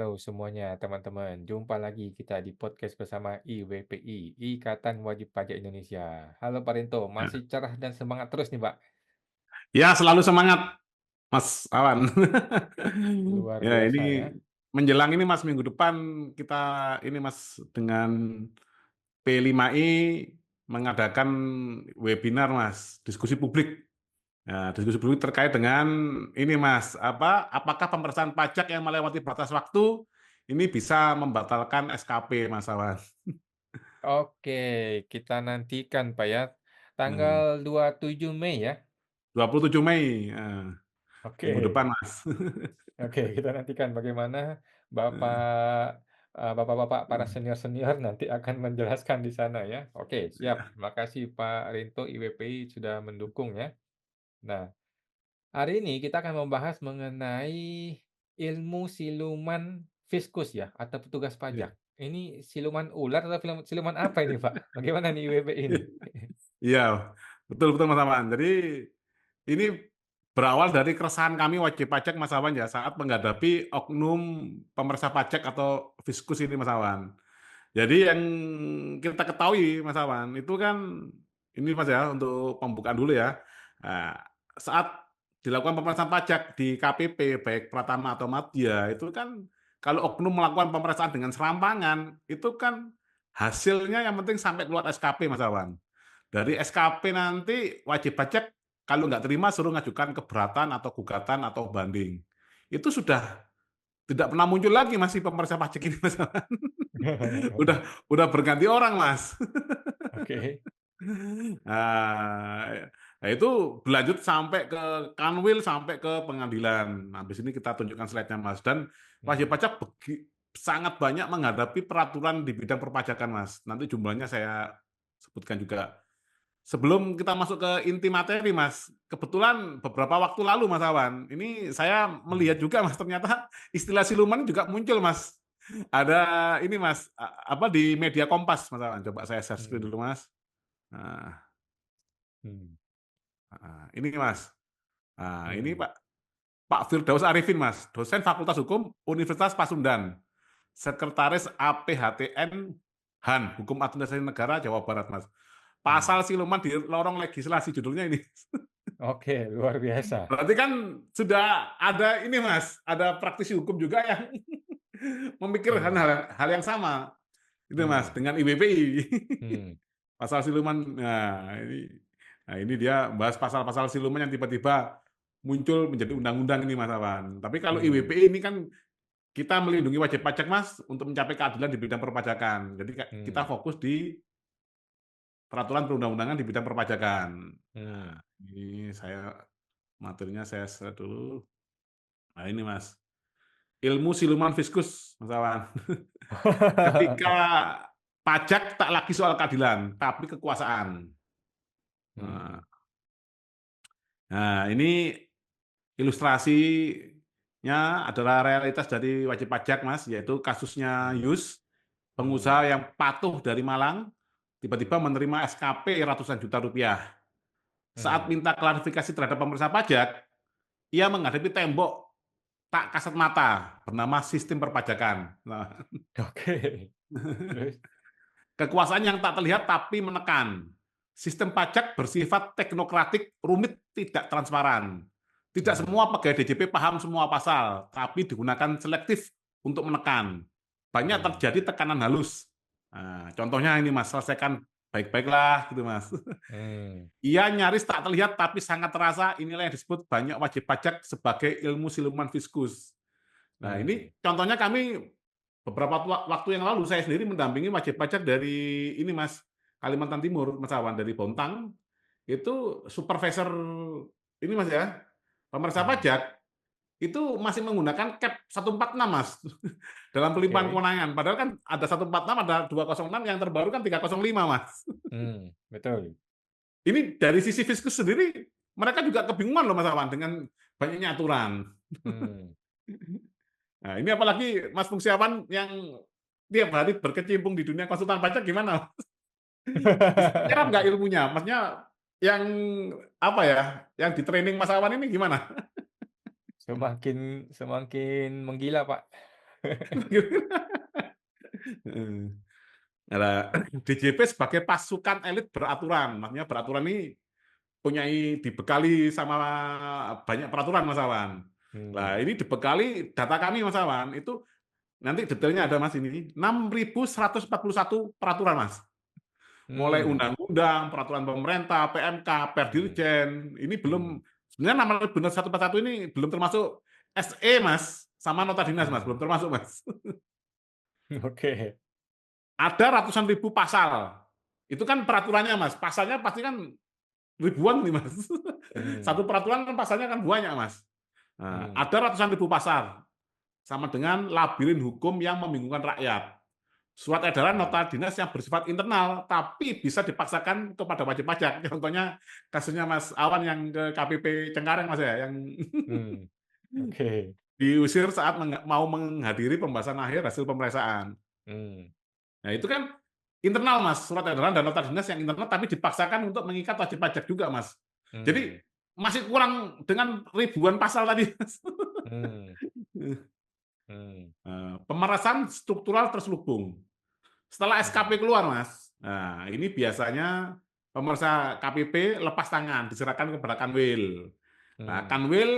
Halo semuanya teman-teman, jumpa lagi kita di podcast bersama IWPI, Ikatan Wajib Pajak Indonesia. Halo Pak Rinto, Ya, masih cerah dan semangat terus nih Pak? ya, selalu semangat, Mas Awan. Luar Ya, biasa ini ya. menjelang ini Mas minggu depan kita ini Mas dengan P5I mengadakan webinar Mas, diskusi publik. Ya, diskusi publik terkait dengan ini Mas, apakah pemeriksaan pajak yang melewati batas waktu ini bisa membatalkan SKP Mas Awan. Oke, kita nantikan Pak ya, Hmm, tanggal 27 Mei ya. 27 Mei, minggu Oke, depan Mas. oke, kita nantikan bagaimana Bapak, Bapak-bapak para senior-senior nanti akan menjelaskan di sana ya. Oke, siap. Makasih Pak Rinto IWPI sudah mendukung ya. Nah, hari ini kita akan membahas mengenai ilmu siluman fiskus ya, atau petugas pajak. Ini siluman ular atau siluman apa ini, Pak? Bagaimana nih IWP ini? Iya, betul betul Mas Awan. Jadi ini berawal dari keresahan kami wajib pajak Mas Awan ya saat menghadapi oknum pemeriksa pajak atau Fiskus ini Mas Awan. Jadi yang kita ketahui Mas Awan itu kan ini Mas ya untuk pembukaan dulu ya. Nah, saat dilakukan pemeriksaan pajak di KPP baik Pratama atau Madya itu kan kalau oknum melakukan pemeriksaan dengan serampangan itu kan hasilnya yang penting sampai keluar SKP Mas Awan. Dari SKP nanti wajib pajak kalau nggak terima suruh ngajukan keberatan atau gugatan atau banding. Itu sudah tidak pernah muncul lagi Mas si pemeriksa pajak ini Mas. Udah udah berganti orang Mas. Oke. Nah, nah itu berlanjut sampai ke Kanwil, sampai ke pengadilan. Nah, habis ini kita tunjukkan slide-nya Mas. Dan wajib Mhm, pajak sangat banyak menghadapi peraturan di bidang perpajakan Mas. Nanti jumlahnya saya sebutkan juga. Sebelum kita masuk ke inti materi, Mas, kebetulan beberapa waktu lalu, Mas Awan, ini saya mhm, melihat juga, Mas, ternyata istilah siluman juga muncul, Mas. Ada ini, Mas, di media Kompas, Mas Awan. Coba saya share screen mhm, dulu, Mas. Nah, mhm, ini, Mas. Nah, ini mhm, Pak Firdaus Arifin, Mas, dosen Fakultas Hukum Universitas Pasundan, Sekretaris APHTN HAN, Hukum Administrasi Negara Jawa Barat, Mas. mhm. Pasal siluman di lorong legislasi judulnya ini. Oke, luar biasa. Berarti kan sudah ada ini Mas, ada praktisi hukum juga yang memikirkan Mhm, hal yang sama, itu Mas, mhm, dengan IBPI. mhm, Pasal siluman, nah ini dia bahas pasal-pasal siluman yang tiba-tiba muncul menjadi undang-undang ini Mas Awan. Tapi kalau mhm, IWPI ini kan kita melindungi wajib pajak Mas, untuk mencapai keadilan di bidang perpajakan. Jadi kita mhm, fokus di peraturan perundang-undangan di bidang perpajakan. Nah, mhm. ini materinya saya share dulu. Nah ini Mas. Ilmu siluman fiskus, Mas Awan. Ketika pajak tak lagi soal keadilan, tapi kekuasaan. Nah, Mhm, ini ilustrasinya adalah realitas dari wajib pajak, Mas, yaitu kasusnya mhm, Yus, mhm, pengusaha yang patuh dari Malang, tiba-tiba menerima SKP ratusan juta rupiah. Saat mhm. minta klarifikasi terhadap pemeriksa pajak, ia menghadapi tembok tak kasat mata bernama sistem perpajakan. Nah, Oke. Terus? kekuasaan yang tak terlihat tapi menekan. Sistem pajak bersifat teknokratik, rumit, tidak transparan. Tidak Mhm, semua pegawai DJP paham semua pasal, tapi digunakan selektif untuk menekan. Banyak mhm, terjadi tekanan halus. Nah, contohnya ini Mas, selesaikan baik-baiklah gitu Mas. mmm, Ia nyaris tak terlihat tapi sangat terasa, inilah yang disebut banyak wajib pajak sebagai ilmu siluman fiskus. Nah, mmm, ini contohnya kami beberapa waktu yang lalu saya sendiri mendampingi wajib pajak dari ini Mas, Kalimantan Timur, Mas Awan, dari Bontang, itu supervisor ini Mas ya, pemeriksa mhm. pajak, itu masih menggunakan Cap 146 Mas, dalam pelimpahan Oke. kewenangan. Padahal kan ada 146, ada 206, yang terbaru kan 305 Mas. Betul. Ini dari sisi fiskus sendiri, mereka juga kebingungan loh Mas Awan dengan banyaknya aturan. Mmm. Nah, ini apalagi Mas Fungsiawan yang tiap hari berkecimpung di dunia konsultan pajak gimana? Bisa nyerap nggak ilmunya? Maksudnya yang apa ya, yang di-training Mas Awan ini gimana? Semakin semakin menggila, Pak. Heeh. Nah, DJP sebagai pasukan elit beraturan, maksudnya beraturan ini dibekali sama banyak peraturan, Mas Awan. Nah, Hmm, ini dibekali data kami, Mas Awan, itu nanti detailnya ada, Mas, ini 6.141 peraturan, Mas. Mulai hmm, undang-undang, peraturan pemerintah, PMK, hmm, Perdirjen, ini belum, hmm, sebenarnya nama benar satu persatu ini belum termasuk SE, Mas, sama nota dinas, Mas, belum hmm. termasuk, Mas. Oke. Ada ratusan ribu pasal. Itu kan peraturannya, Mas. Pasalnya pasti kan ribuan nih, Mas. Hmm, Satu peraturan kan pasalnya kan banyak, Mas. Nah, hmm, ada ratusan ribu pasal. Sama dengan labirin hukum yang membingungkan rakyat. Surat edaran hmm, nota dinas yang bersifat internal, tapi bisa dipaksakan kepada wajib pajak. Contohnya kasusnya Mas Awan yang ke KPP Cengkareng, Mas ya, yang hmm. Oke. diusir saat mau menghadiri pembahasan akhir hasil pemeriksaan. Hmm, Nah, itu kan internal, Mas, surat edaran dan nota dinas yang internal, tapi dipaksakan untuk mengikat wajib pajak juga, Mas. Jadi hmm, masih kurang dengan ribuan pasal tadi, Mas. hmm, hmm, Pemerasan struktural terselubung. Setelah hmm, SKP keluar, Mas, nah ini biasanya pemeriksa KPP lepas tangan, diserahkan kepada Kanwil. Nah, hmm, Kanwil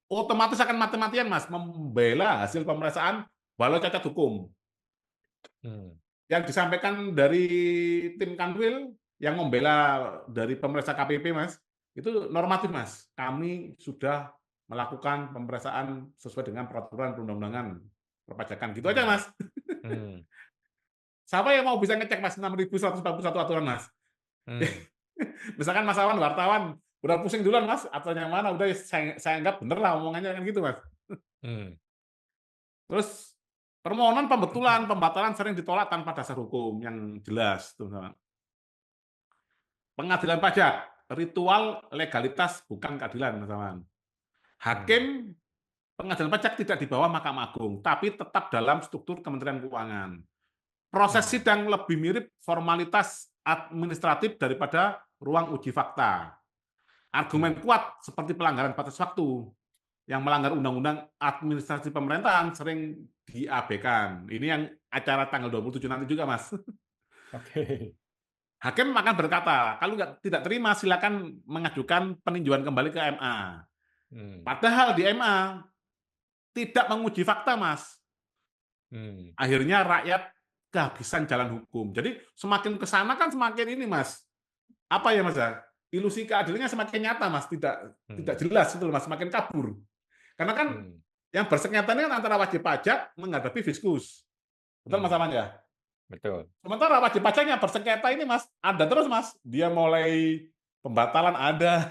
otomatis akan mati-matian, Mas, membela hasil pemeriksaan walau cacat hukum. hmm, Yang disampaikan dari tim Kanwil yang membela dari pemeriksa KPP, Mas, itu normatif, Mas. Kami sudah melakukan pemeriksaan sesuai dengan peraturan perundang-undangan perpajakan. Gitu aja, hmm, Mas. hmm, Siapa yang mau bisa ngecek, Mas, 6.141 aturan, Mas? hmm, Misalkan Mas Awan wartawan, udah pusing duluan, Mas, aturan yang mana? Udah saya anggap bener lah omongannya kan gitu, Mas. hmm, Terus permohonan pembetulan, pembatalan sering ditolak tanpa dasar hukum yang jelas, teman-teman. Pengadilan pajak, ritual legalitas bukan keadilan, teman-teman. hmm, Hakim pengadilan pajak tidak di bawah Mahkamah Agung, tapi tetap dalam struktur Kementerian Keuangan. Proses hmm, sidang lebih mirip formalitas administratif daripada ruang uji fakta. Argumen hmm. kuat seperti pelanggaran batas waktu yang melanggar undang-undang administrasi pemerintahan sering diabaikan. Ini yang acara tanggal 27 nanti juga, Mas. Oke. Hakim akan berkata, kalau tidak terima silakan mengajukan peninjauan kembali ke MA. Hmm, Padahal di MA tidak menguji fakta, Mas. hmm, Akhirnya rakyat kehabisan jalan hukum. Jadi semakin ke sana kan semakin ini, Mas. Apa ya, Mas ya? Ilusi keadilannya semakin nyata, Mas. Tidak hmm, jelas itu, Mas. Semakin kabur. Karena kan hmm, yang bersengketa ini kan antara wajib pajak menghadapi fiskus. Betul, Mas hmm. Aman ya? Betul. Sementara wajib pajaknya bersengketa ini, Mas, ada terus, Mas. Dia mulai pembatalan ada,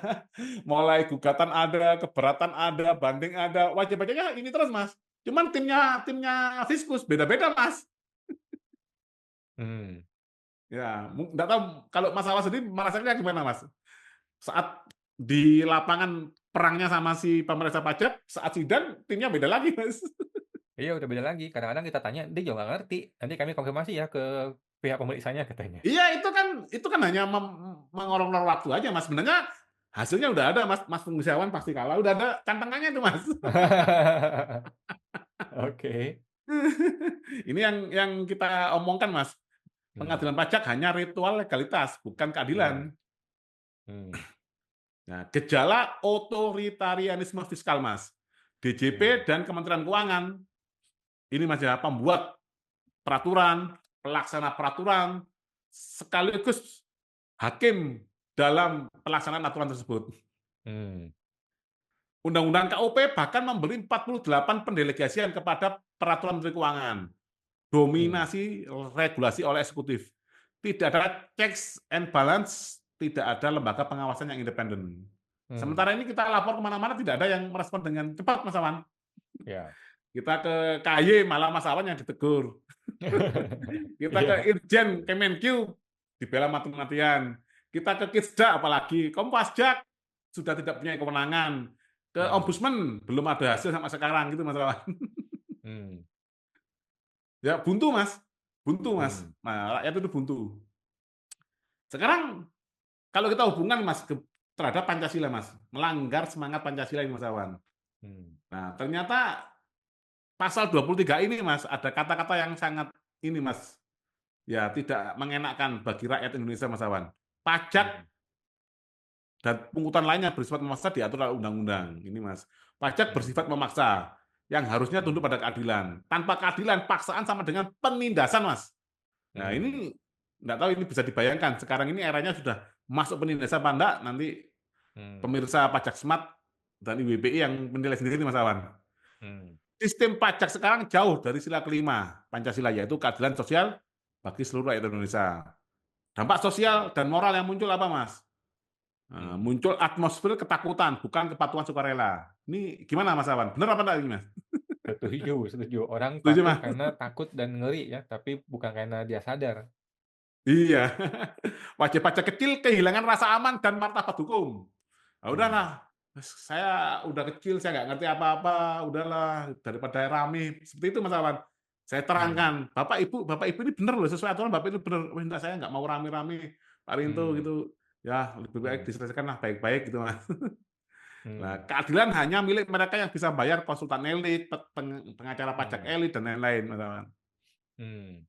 mulai gugatan ada, keberatan ada, banding ada. Wajib pajaknya ini terus, Mas. Cuman timnya timnya fiskus beda-beda, Mas. Hmm. Ya, nggak tahu kalau Mas Awas sendiri merasakannya gimana, Mas? Saat di lapangan perangnya sama si pemeriksa pajak, saat sidang timnya beda lagi, Mas. Iya, udah beda lagi. Kadang-kadang kita tanya, dia juga nggak ngerti. Nanti kami konfirmasi ya ke pihak pemeriksanya katanya. Iya, itu kan hanya mengorong-ngorong waktu aja, Mas. Sebenarnya hasilnya udah ada, Mas. Mas Pengisiawan pasti kalah. Udah ada cantengannya itu, Mas. Oke. Ini yang kita omongkan, Mas. Hmm, Pengadilan pajak hanya ritual legalitas, bukan hmm, keadilan. hmm, Nah, gejala otoritarianisme fiskal, Mas. hmm, DJP dan Kementerian Keuangan ini, Mas ya, pembuat peraturan, pelaksana peraturan, sekaligus hakim dalam pelaksanaan aturan tersebut. hmm, Undang-Undang KUP bahkan memberi 48 pendelegasian kepada peraturan Menteri Keuangan. hmm, Dominasi regulasi oleh eksekutif. Tidak ada checks and balance, tidak ada lembaga pengawasan yang independen. hmm. Sementara ini kita lapor kemana-mana tidak ada yang merespon dengan cepat, Mas Awan. Ya. Kita ke KY malah Mas Awan yang ditegur. Kita ke Iya. Irjen Kemenkyu dibela mati-matian. Kita ke Kisda apalagi Kompasjak sudah tidak punya kewenangan. Ke Hmm, Ombudsman belum ada hasil sampai sekarang gitu, Mas Awan. hmm, Ya buntu, Mas. Buntu, Mas. hmm, Nah, rakyat itu buntu. Sekarang kalau kita hubungan, Mas, terhadap Pancasila, Mas, melanggar semangat Pancasila ini, Mas Awan. hmm, Nah, ternyata pasal 23 ini Mas, ada kata-kata yang sangat ini Mas, ya tidak mengenakkan bagi rakyat Indonesia Mas Awan. Pajak Hmm, dan pungutan lainnya bersifat memaksa diatur oleh undang-undang. Ini Mas. Pajak hmm, bersifat memaksa yang harusnya tunduk hmm, pada keadilan. Tanpa keadilan, paksaan sama dengan penindasan Mas. Nah hmm, ini nggak tahu ini bisa dibayangkan. Sekarang ini eranya sudah masuk penindasan apa enggak, nanti hmm, pemirsa pajak smart dan IWPI yang menilai sendiri Mas Awan. hmm, Sistem pajak sekarang jauh dari sila kelima Pancasila, yaitu keadilan sosial bagi seluruh rakyat Indonesia. Dampak hmm, sosial dan moral yang muncul apa, Mas? hmm. Muncul atmosfer ketakutan, bukan kepatuhan sukarela. Ini gimana, Mas Awan? Benar apa enggak ini, Mas? Setuju, setuju. Orang Setuju, patuh Mas? karena takut dan ngeri ya, tapi bukan karena dia sadar. Iya. Wajib pajak kecil kehilangan rasa aman dan martabat hukum. Ah, Hmm, udahlah, saya udah kecil, saya nggak ngerti apa-apa, udahlah daripada rame. Seperti itu Mas Awan. Saya hmm, terangkan, Bapak Ibu ini benar loh, sesuai aturan Bapak itu benar. "Wah, enggak, saya nggak mau rame-rame, Pak Rinto," hmm, gitu. Ya, lebih baik hmm, diselesaikanlah baik-baik gitu, Mas. Nah, hmm, keadilan hanya milik mereka yang bisa bayar konsultan elit, pengacara pajak hmm, elit, dan lain-lain, Mas Awan. hmm,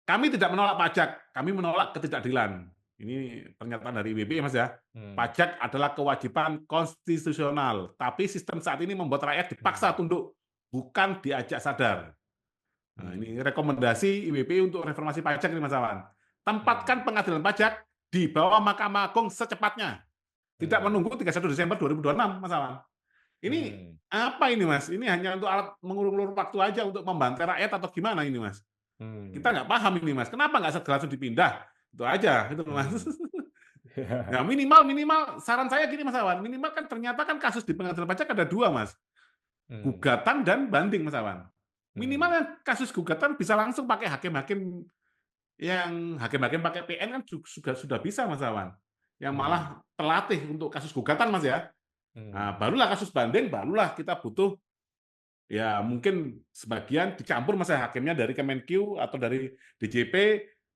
Kami tidak menolak pajak, kami menolak ketidakadilan. Ini pernyataan dari IWB, Mas ya. hmm, Pajak adalah kewajiban konstitusional, tapi sistem saat ini membuat rakyat dipaksa hmm, tunduk, bukan diajak sadar. Nah, hmm, ini rekomendasi IWB untuk reformasi pajak ini, Mas Awan. hmm, Tempatkan pengadilan pajak di bawah Mahkamah Agung secepatnya, tidak hmm, menunggu 31 Desember 2026, Mas Awan. Ini hmm, apa ini, Mas? Ini hanya untuk alat mengulur-ulur waktu aja untuk membantai rakyat atau gimana ini, Mas? Kita hmm, nggak paham ini Mas, kenapa nggak segera langsung dipindah? Itu aja, itu Mas. hmm. Ya minimal minimal saran saya gini Mas Awan, minimal kan ternyata kan kasus di pengadilan pajak ada 2 Mas, Hmm, gugatan dan banding Mas Awan. Minimal hmm, yang kasus gugatan bisa langsung pakai hakim-hakim yang hakim-hakim pakai PN kan sudah bisa Mas Awan. Yang malah hmm, terlatih untuk kasus gugatan Mas ya. Nah, hmm, barulah kasus banding, barulah kita butuh ya mungkin sebagian dicampur Mas ya, hakimnya dari Kemenkyu atau dari DJP,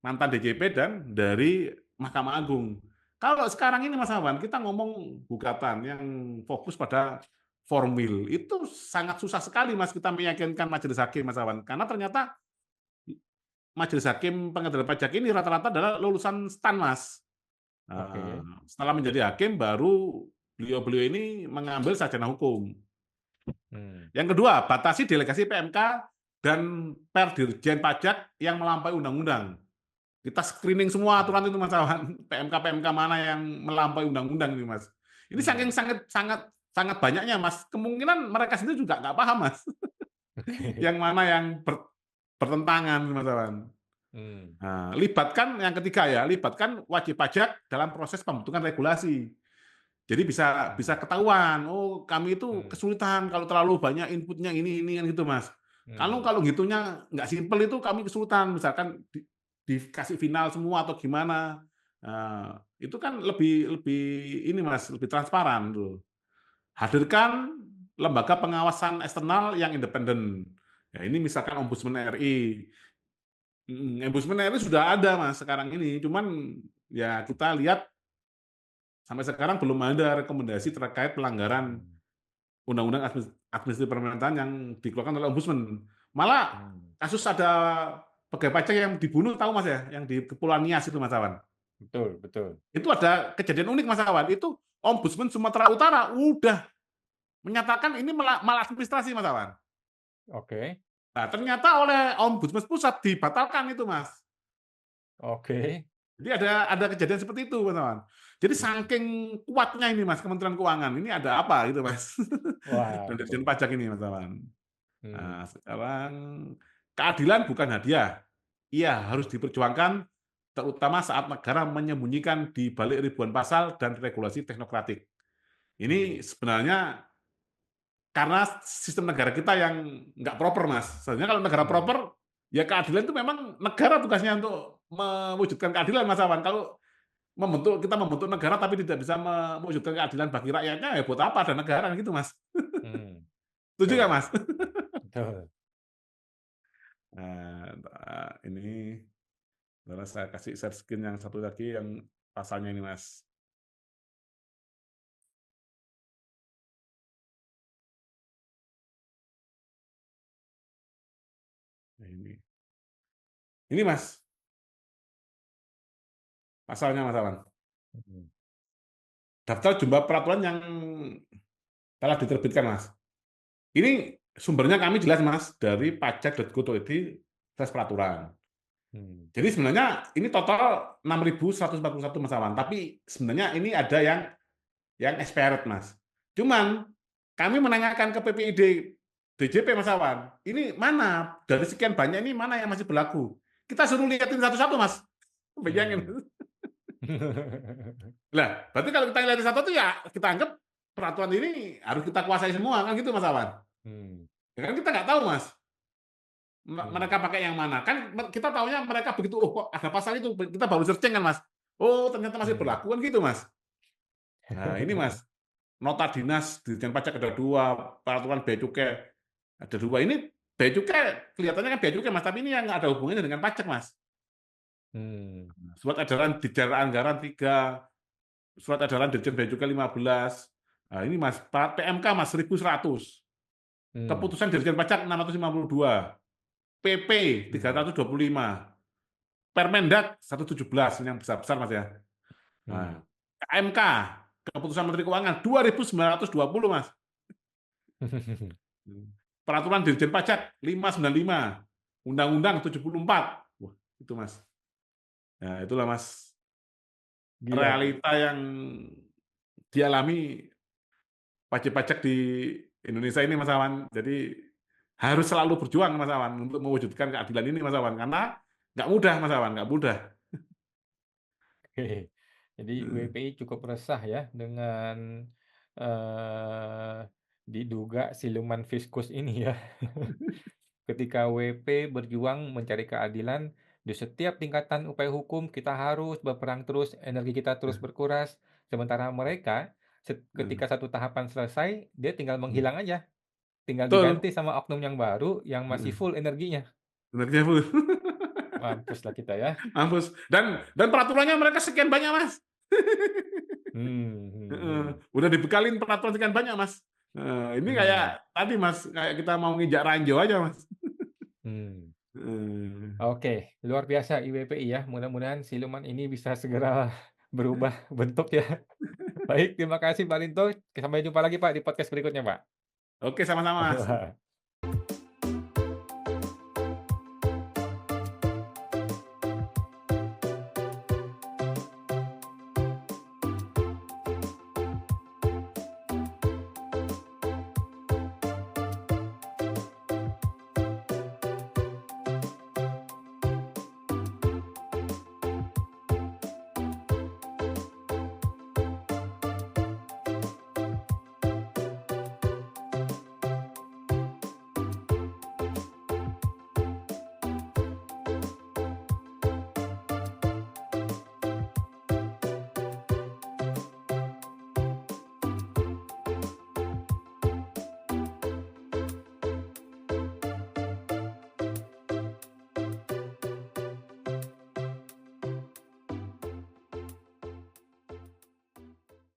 mantan DJP dan dari Mahkamah Agung. Kalau sekarang ini Mas Awan, kita ngomong gugatan yang fokus pada formil, itu sangat susah sekali Mas kita meyakinkan majelis hakim Mas Awan. Karena ternyata majelis hakim pengadilan pajak ini rata-rata adalah lulusan STAN Mas. oke, Setelah menjadi hakim baru beliau-beliau ini mengambil sarjana hukum. hmm, Yang kedua, batasi delegasi PMK dan Perdirjen Pajak yang melampaui undang-undang. Kita screening semua hmm, aturan itu Mas Awan, PMK-PMK mana yang melampaui undang-undang ini Mas. Ini saking hmm, sangat sangat sangat banyaknya Mas, kemungkinan mereka sendiri juga nggak paham Mas, oke, yang mana yang bertentangan Mas Awan. hmm, Nah, libatkan yang ketiga ya, libatkan wajib pajak dalam proses pembentukan regulasi. Jadi bisa bisa hmm, ketahuan, oh kami itu hmm, kesulitan kalau terlalu banyak inputnya ini kan gitu Mas. Kalau hmm, kalau ngitungnya nggak simpel itu kami kesulitan, misalkan dikasih final semua atau gimana. Itu kan lebih lebih ini Mas, lebih transparan tuh. Hadirkan lembaga pengawasan eksternal yang independen. Ya ini misalkan Ombudsman RI. Ombudsman RI sudah ada Mas sekarang ini, cuman ya kita lihat sampai sekarang belum ada rekomendasi terkait pelanggaran hmm, undang-undang administrasi pemerintahan yang dikeluarkan oleh ombudsman. Malah hmm, kasus ada pegawai pajak yang dibunuh tahu Mas ya, yang di Kepulauan Nias itu Mas Awan. betul, betul, Itu ada kejadian unik Mas Awan, itu ombudsman Sumatera Utara udah menyatakan ini maladministrasi Mas Awan. oke, Nah, ternyata oleh ombudsman pusat dibatalkan itu Mas. oke, Jadi ada kejadian seperti itu Mas Awan. Jadi hmm, saking kuatnya ini Mas Kementerian Keuangan, ini ada apa gitu Mas. Dan Dirjen waduh, Pajak ini Mas Awan. hmm, Nah, sekarang keadilan bukan hadiah. Ia harus diperjuangkan terutama saat negara menyembunyikan di balik ribuan pasal dan regulasi teknokratik. Ini hmm, sebenarnya karena sistem negara kita yang nggak proper, Mas. Sebenarnya kalau negara hmm, proper, ya keadilan itu memang negara tugasnya untuk mewujudkan keadilan, Mas Awan. Kalau kita membentuk negara tapi tidak bisa mewujudkan keadilan bagi rakyatnya, ya buat apa ada negara gitu, Mas. hmm, Setuju nggak, betul, Mas? betul. Ini adalah saya kasih share screen yang satu lagi yang pasalnya ini, Mas. Ini Mas, pasalnya Mas Awan. Mhm, Daftar jumlah peraturan yang telah diterbitkan Mas. Ini sumbernya kami jelas Mas, dari pajak.go.id/peraturan. mmm, Jadi sebenarnya ini total 6.141 Mas Awan, tapi sebenarnya ini ada yang expired Mas. Cuman kami menanyakan ke PPID DJP Mas Awan, ini mana dari sekian banyak ini mana yang masih berlaku? Kita suruh lihatin satu-satu Mas. Bayangin. mmm. Lah, berarti kalau kita lihatin satu tuh ya kita anggap peraturan ini harus kita kuasai semua kan gitu Mas Awan. Mmm, Ya kan kita nggak tahu Mas, mmm, mereka pakai yang mana. Kan kita taunya mereka begitu, oh kok ada pasal itu, kita baru searching kan Mas. Oh ternyata masih mmm. berlaku kan gitu Mas. Nah ini Mas, nota dinas Dirjen Pajak ada 2, peraturan bea cukai ada 2. Ini bea cukai kelihatannya kan bea cukai Mas, tapi ini yang nggak ada hubungannya dengan pajak Mas. Mmm, Surat edaran Ditjen Anggaran 3, surat edaran Dirjen Bea Cukai 15. Nah ini Mas, PMK Mas 1.100, mmm, keputusan Dirjen Pajak 652, PP mmm, 325, Permendak 117, ini yang besar-besar Mas ya. mmm. Nah, KMK, keputusan Menteri Keuangan 2.920 Mas. Peraturan Dirjen Pajak 595, Undang-Undang 74. Wah, itu Mas. Nah, itulah Mas Gila tuh. realita yang dialami wajib pajak di Indonesia ini Mas Awan. Jadi harus selalu berjuang Mas Awan untuk mewujudkan keadilan ini Mas Awan, karena nggak mudah Mas Awan, nggak mudah. Oke. Jadi Hmm. WPI cukup resah ya dengan, eee, diduga siluman fiskus ini ya. Ketika WP berjuang mencari keadilan, di setiap tingkatan upaya hukum kita harus berperang terus, energi kita terus berkuras. Sementara mereka, ketika satu tahapan selesai, dia tinggal menghilang aja, tinggal Betul. diganti sama oknum yang baru yang masih full energinya. Benernya full. Mampuslah kita ya. Mampus. Dan peraturannya mereka sekian banyak Mas. Hmm, hmm, Heeh. hmm, Udah dibekalin peraturan sekian banyak Mas. Ini kayak hmm, tadi Mas, kayak kita mau nginjak ranjau aja Mas. hmm. Heeh. Oke, luar biasa IWPI ya. Mudah-mudahan siluman ini bisa segera berubah bentuk ya. Baik, terima kasih Pak Rinto. Sampai jumpa lagi Pak di podcast berikutnya Pak. Oke sama-sama Mas.